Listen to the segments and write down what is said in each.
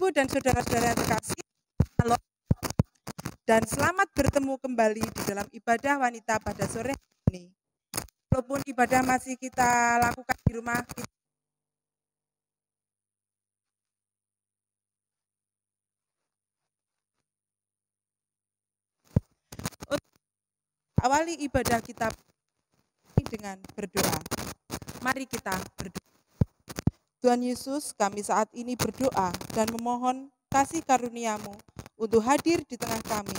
Ibu-ibu dan saudara-saudara yang terkasih, halo dan selamat bertemu kembali di dalam ibadah wanita pada sore hari ini. Walaupun ibadah masih kita lakukan di rumah, awali ibadah kita dengan berdoa. Mari kita berdoa. Tuhan Yesus, kami saat ini berdoa dan memohon kasih karunia-Mu untuk hadir di tengah kami.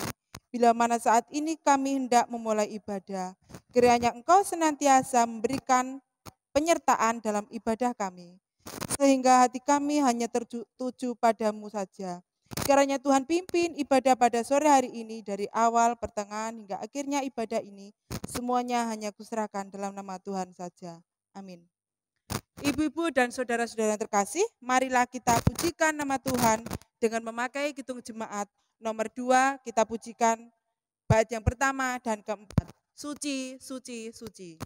Bila mana saat ini kami hendak memulai ibadah, kiranya Engkau senantiasa memberikan penyertaan dalam ibadah kami, sehingga hati kami hanya tertuju padamu saja. Kiranya Tuhan pimpin ibadah pada sore hari ini dari awal, pertengahan, hingga akhirnya ibadah ini. Semuanya hanya kuserahkan dalam nama Tuhan saja. Amin. Ibu-ibu dan saudara-saudara yang terkasih, marilah kita pujikan nama Tuhan dengan memakai kidung jemaat nomor 2, kita pujikan bait yang pertama dan keempat. Suci, suci, suci.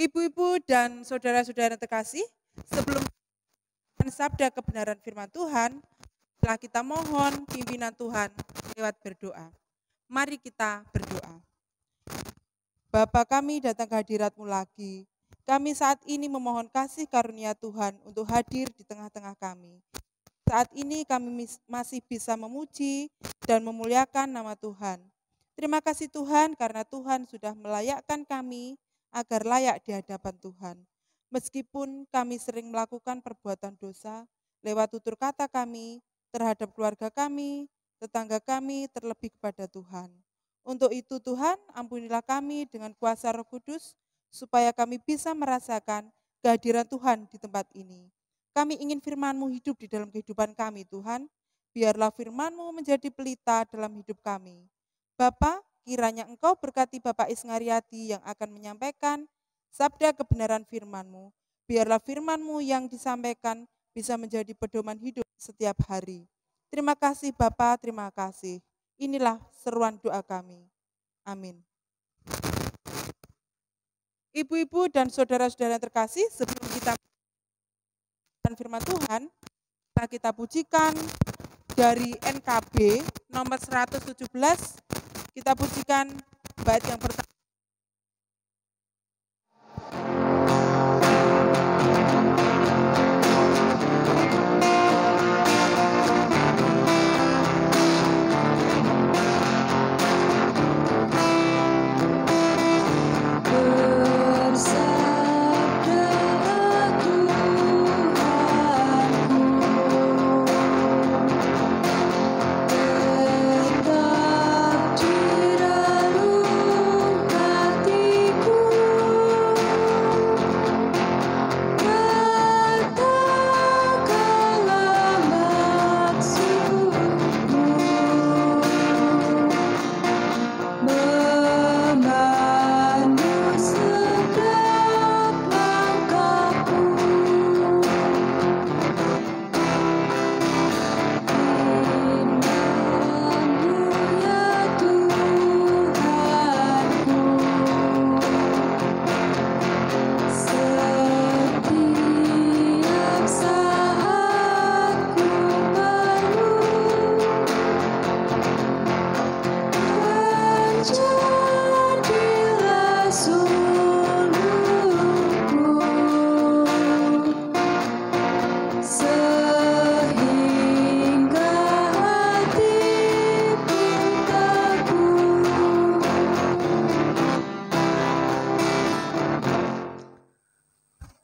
Ibu-ibu dan saudara-saudara terkasih, sebelum sabda kebenaran firman Tuhan, telah kita mohon pimpinan Tuhan lewat berdoa. Mari kita berdoa. Bapa kami datang ke hadirat-Mu lagi. Kami saat ini memohon kasih karunia Tuhan untuk hadir di tengah-tengah kami. Saat ini kami masih bisa memuji dan memuliakan nama Tuhan. Terima kasih Tuhan karena Tuhan sudah melayakkan kami agar layak di hadapan Tuhan. Meskipun kami sering melakukan perbuatan dosa lewat tutur kata kami, terhadap keluarga kami, tetangga kami, terlebih kepada Tuhan. Untuk itu Tuhan, ampunilah kami dengan kuasa Roh Kudus, supaya kami bisa merasakan kehadiran Tuhan di tempat ini. Kami ingin firman-Mu hidup di dalam kehidupan kami Tuhan, biarlah firman-Mu menjadi pelita dalam hidup kami. Bapa, kiranya Engkau berkati Bapak Isngariati yang akan menyampaikan sabda kebenaran firman-Mu. Biarlah firman-Mu yang disampaikan bisa menjadi pedoman hidup setiap hari. Terima kasih Bapa, terima kasih. Inilah seruan doa kami. Amin. Ibu-ibu dan saudara-saudara terkasih, sebelum kita mendengarkan firman Tuhan, kita pujikan dari NKB nomor 117. Kita pujikan bait yang pertama. Tetap di dalam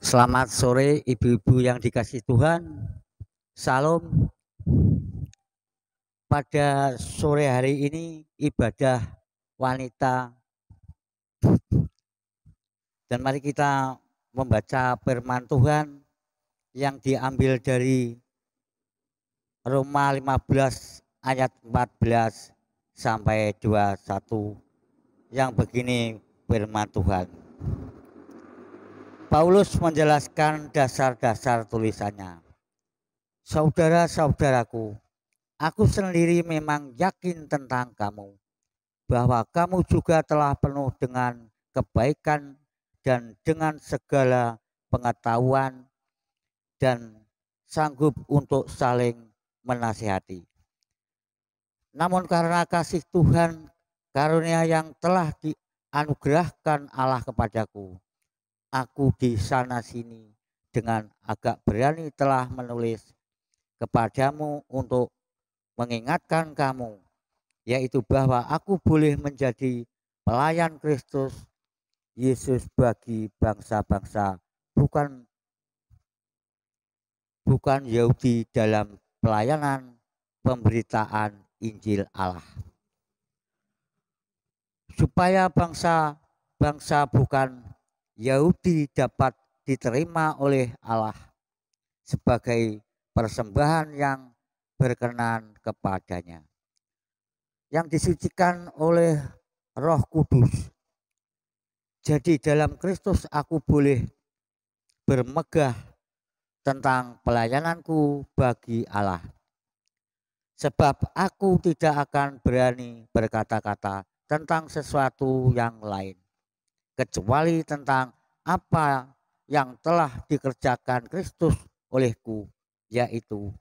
Selamat sore ibu-ibu yang dikasihi Tuhan. Salam. Pada sore hari ini ibadah wanita dan mari kita membaca firman Tuhan yang diambil dari Roma 15 ayat 14 sampai 21 yang begini firman Tuhan. Paulus menjelaskan dasar-dasar tulisannya. Saudara-saudaraku, aku sendiri memang yakin tentang kamu, bahwa kamu juga telah penuh dengan kebaikan dan dengan segala pengetahuan dan sanggup untuk saling menasihati. Namun karena kasih Tuhan, karunia yang telah dianugerahkan Allah kepadaku, aku di sana sini dengan agak berani telah menulis kepadamu untuk mengingatkan kamu, yaitu bahwa aku boleh menjadi pelayan Kristus Yesus bagi bangsa-bangsa, bukan Yahudi, dalam pelayanan pemberitaan Injil Allah, supaya bangsa-bangsa bukan Yahudi dapat diterima oleh Allah sebagai persembahan yang berkenan kepadanya, yang disucikan oleh Roh Kudus. Jadi dalam Kristus aku boleh bermegah tentang pelayananku bagi Allah, sebab aku tidak akan berani berkata-kata tentang sesuatu yang lain kecuali tentang apa yang telah dikerjakan Kristus olehku, yaitu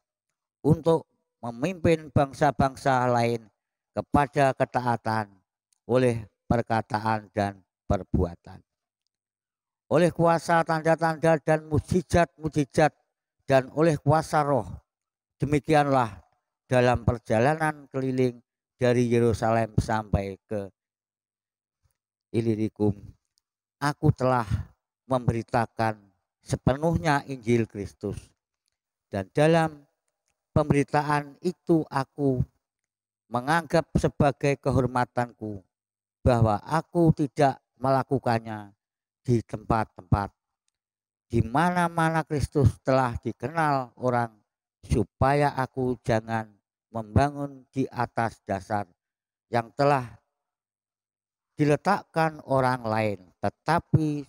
untuk memimpin bangsa-bangsa lain kepada ketaatan oleh perkataan dan perbuatan, oleh kuasa tanda-tanda dan mukjizat-mukjizat, dan oleh kuasa Roh. Demikianlah dalam perjalanan keliling dari Yerusalem sampai ke Ilirikum, aku telah memberitakan sepenuhnya Injil Kristus, dan dalam pemberitaan itu aku menganggap sebagai kehormatanku bahwa aku tidak melakukannya di tempat-tempat di mana-mana Kristus telah dikenal orang, supaya aku jangan membangun di atas dasar yang telah diletakkan orang lain, tetapi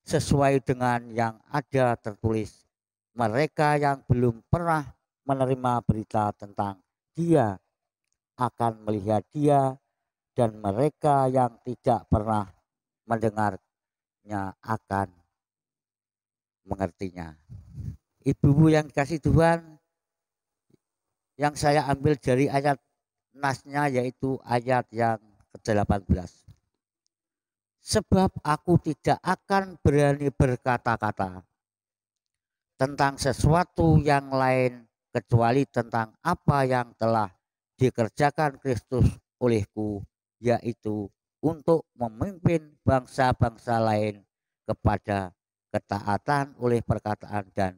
sesuai dengan yang ada tertulis, mereka yang belum pernah menerima berita tentang Dia akan melihat Dia, dan mereka yang tidak pernah mendengarnya akan mengertinya. Ibu-ibu yang dikasih Tuhan, yang saya ambil dari ayat nasnya yaitu ayat yang ke-18. Sebab aku tidak akan berani berkata-kata tentang sesuatu yang lain kecuali tentang apa yang telah dikerjakan Kristus olehku, yaitu untuk memimpin bangsa-bangsa lain kepada ketaatan oleh perkataan dan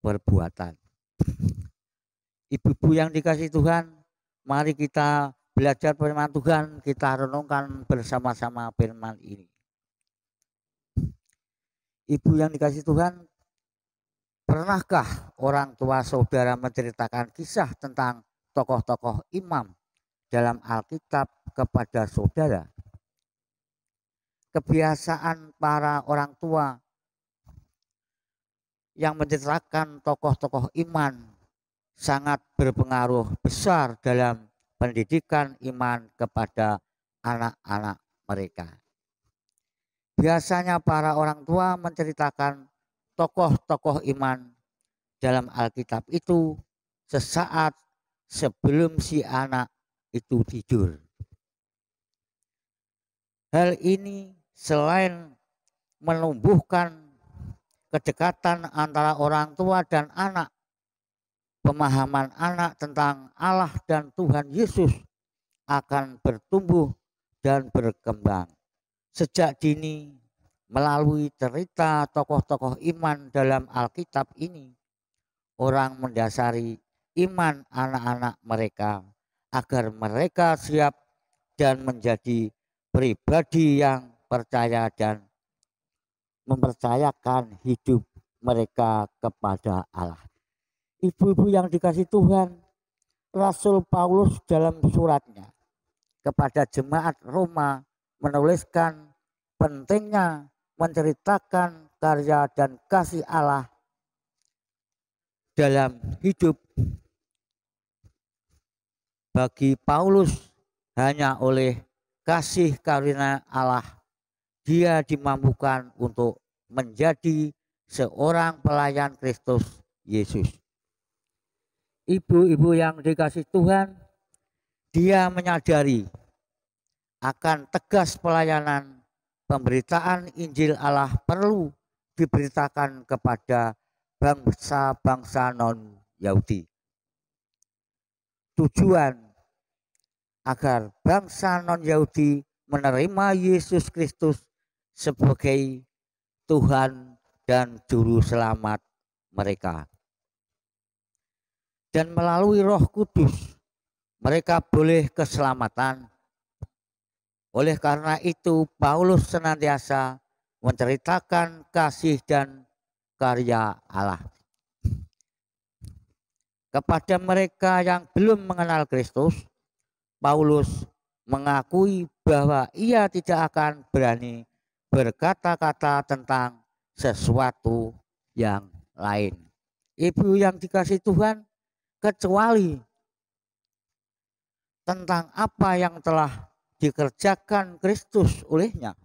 perbuatan. Ibu-ibu yang dikasihi Tuhan, mari kita belajar firman Tuhan, kita renungkan bersama-sama firman ini. Ibu yang dikasihi Tuhan, pernahkah orang tua saudara menceritakan kisah tentang tokoh-tokoh imam dalam Alkitab kepada saudara? Kebiasaan para orang tua yang menceritakan tokoh-tokoh iman sangat berpengaruh besar dalam pendidikan iman kepada anak-anak mereka. Biasanya para orang tua menceritakan tokoh-tokoh iman dalam Alkitab itu sesaat sebelum si anak itu tidur. Hal ini selain menumbuhkan kedekatan antara orang tua dan anak, pemahaman anak tentang Allah dan Tuhan Yesus akan bertumbuh dan berkembang. Sejak dini Melalui cerita tokoh-tokoh iman dalam Alkitab ini, orang mendasari iman anak-anak mereka agar mereka siap dan menjadi pribadi yang percaya dan mempercayakan hidup mereka kepada Allah. Ibu-ibu yang dikasih Tuhan, Rasul Paulus dalam suratnya kepada jemaat Roma menuliskan pentingnya menceritakan karya dan kasih Allah dalam hidup. Bagi Paulus, hanya oleh kasih karunia Allah dia dimampukan untuk menjadi seorang pelayan Kristus Yesus. Ibu-ibu yang dikasih Tuhan, dia menyadari akan tegas pelayanan pemberitaan Injil Allah perlu diberitakan kepada bangsa-bangsa non-Yahudi. Tujuan agar bangsa non-Yahudi menerima Yesus Kristus sebagai Tuhan dan Juru Selamat mereka. Dan melalui Roh Kudus mereka boleh keselamatan. Oleh karena itu Paulus senantiasa menceritakan kasih dan karya Allah kepada mereka yang belum mengenal Kristus. Paulus mengakui bahwa ia tidak akan berani berkata-kata tentang sesuatu yang lain. Ibu yang dikasih Tuhan, kecuali tentang apa yang telah dikerjakan Kristus olehnya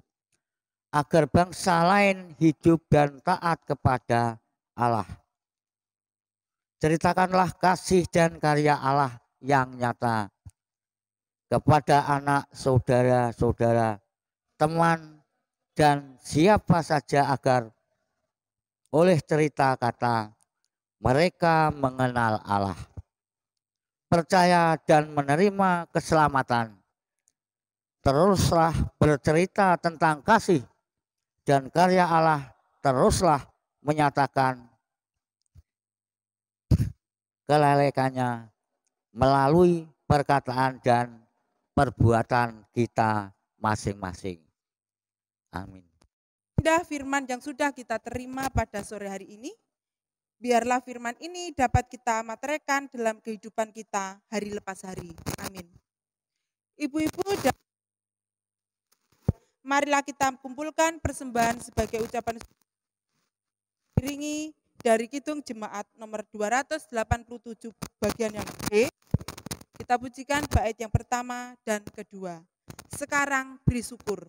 agar bangsa lain hidup dan taat kepada Allah. Ceritakanlah kasih dan karya Allah yang nyata kepada anak, saudara-saudara, teman, dan siapa saja agar oleh cerita kata mereka mengenal Allah, percaya dan menerima keselamatan. Teruslah bercerita tentang kasih dan karya Allah, teruslah menyatakan kelelekannya melalui perkataan dan perbuatan kita masing-masing. Amin. Indah firman yang sudah kita terima pada sore hari ini. Biarlah firman ini dapat kita materekan dalam kehidupan kita hari lepas hari. Amin. Ibu-ibu dan marilah kita kumpulkan persembahan sebagai ucapan diringi dari Kidung Jemaat nomor 287 bagian yang B. Kita pujikan bait yang pertama dan kedua. Sekarang beri syukur.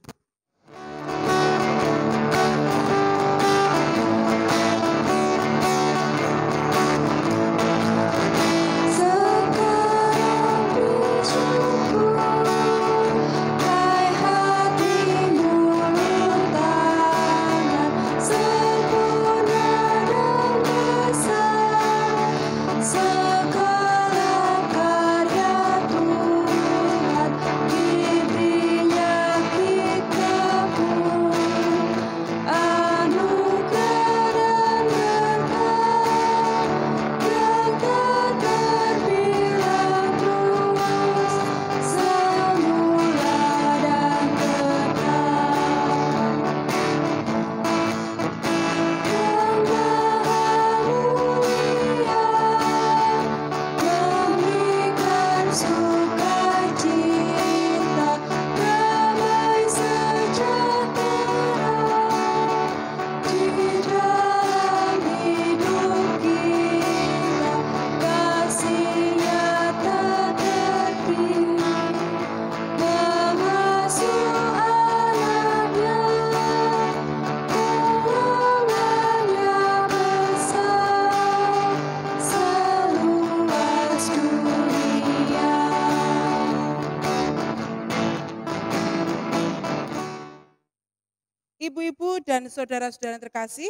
Ibu-ibu dan saudara-saudara yang terkasih,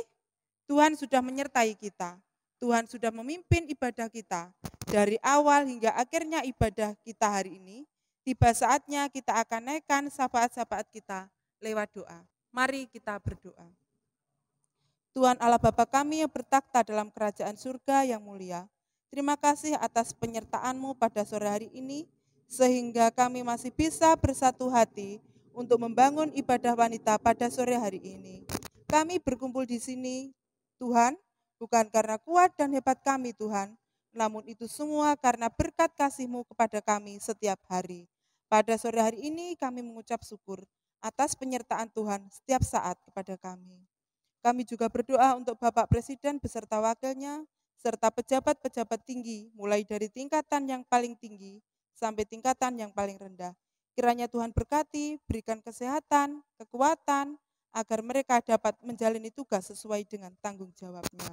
Tuhan sudah menyertai kita. Tuhan sudah memimpin ibadah kita. Dari awal hingga akhirnya ibadah kita hari ini, tiba saatnya kita akan naikkan syafaat-syafaat kita lewat doa. Mari kita berdoa. Tuhan Allah Bapa kami yang bertakhta dalam kerajaan surga yang mulia, terima kasih atas penyertaan-Mu pada sore hari ini, sehingga kami masih bisa bersatu hati untuk membangun ibadah wanita pada sore hari ini. Kami berkumpul di sini, Tuhan, bukan karena kuat dan hebat kami, Tuhan, namun itu semua karena berkat kasih-Mu kepada kami setiap hari. Pada sore hari ini kami mengucap syukur atas penyertaan Tuhan setiap saat kepada kami. Kami juga berdoa untuk Bapak Presiden beserta wakilnya, serta pejabat-pejabat tinggi, mulai dari tingkatan yang paling tinggi sampai tingkatan yang paling rendah. Kiranya Tuhan berkati, berikan kesehatan, kekuatan, agar mereka dapat menjalani tugas sesuai dengan tanggung jawabnya.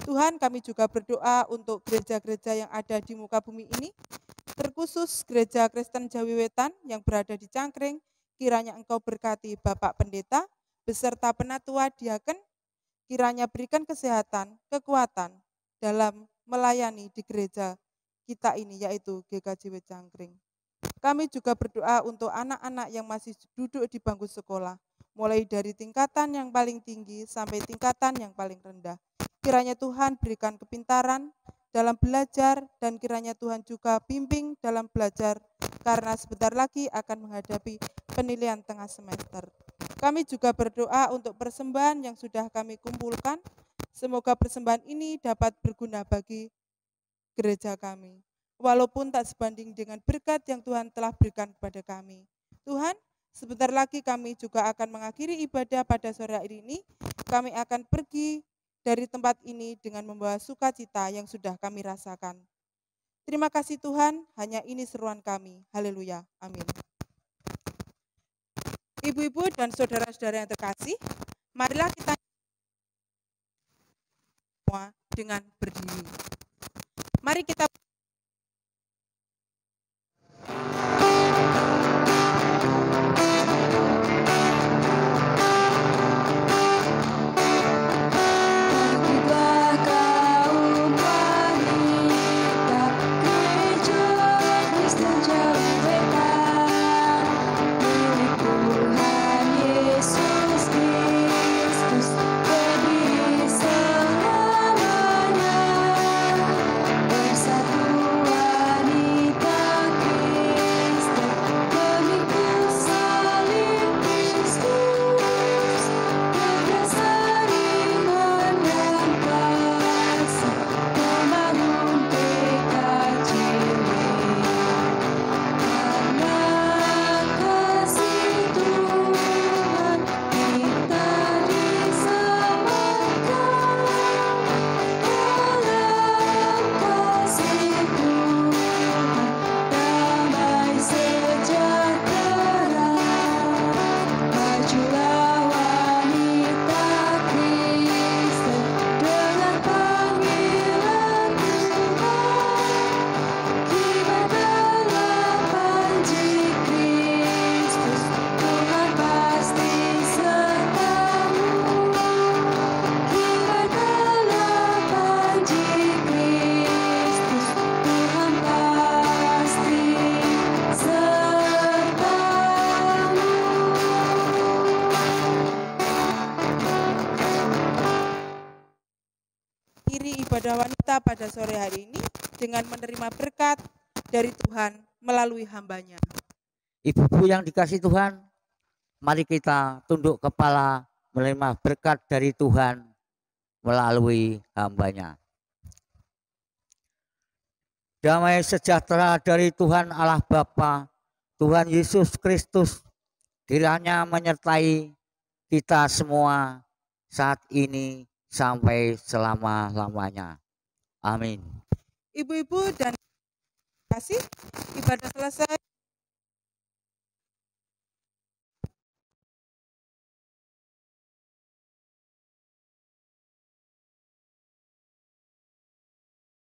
Tuhan, kami juga berdoa untuk gereja-gereja yang ada di muka bumi ini, terkhusus Gereja Kristen Jawi Wetan yang berada di Cangkring. Kiranya Engkau berkati Bapak Pendeta, beserta penatua diaken, kiranya berikan kesehatan, kekuatan dalam melayani di gereja kita ini, yaitu GKJW Cangkring. Kami juga berdoa untuk anak-anak yang masih duduk di bangku sekolah, mulai dari tingkatan yang paling tinggi sampai tingkatan yang paling rendah. Kiranya Tuhan berikan kepintaran dalam belajar, dan kiranya Tuhan juga bimbing dalam belajar, karena sebentar lagi akan menghadapi penilaian tengah semester. Kami juga berdoa untuk persembahan yang sudah kami kumpulkan. Semoga persembahan ini dapat berguna bagi gereja kami, walaupun tak sebanding dengan berkat yang Tuhan telah berikan kepada kami. Tuhan, sebentar lagi kami juga akan mengakhiri ibadah pada sore hari ini. Kami akan pergi dari tempat ini dengan membawa sukacita yang sudah kami rasakan. Terima kasih Tuhan, hanya ini seruan kami. Haleluya, amin. Ibu-ibu dan saudara-saudara yang terkasih, marilah kita semua dengan berdiri. Mari kita ibadah wanita pada sore hari ini dengan menerima berkat dari Tuhan melalui hambanya. Ibu-ibu yang dikasih Tuhan, mari kita tunduk kepala menerima berkat dari Tuhan melalui hambanya. Damai sejahtera dari Tuhan Allah Bapa, Tuhan Yesus Kristus, kiranya menyertai kita semua saat ini sampai selama-lamanya. Amin. Ibu-ibu dan kasih, ibadah selesai.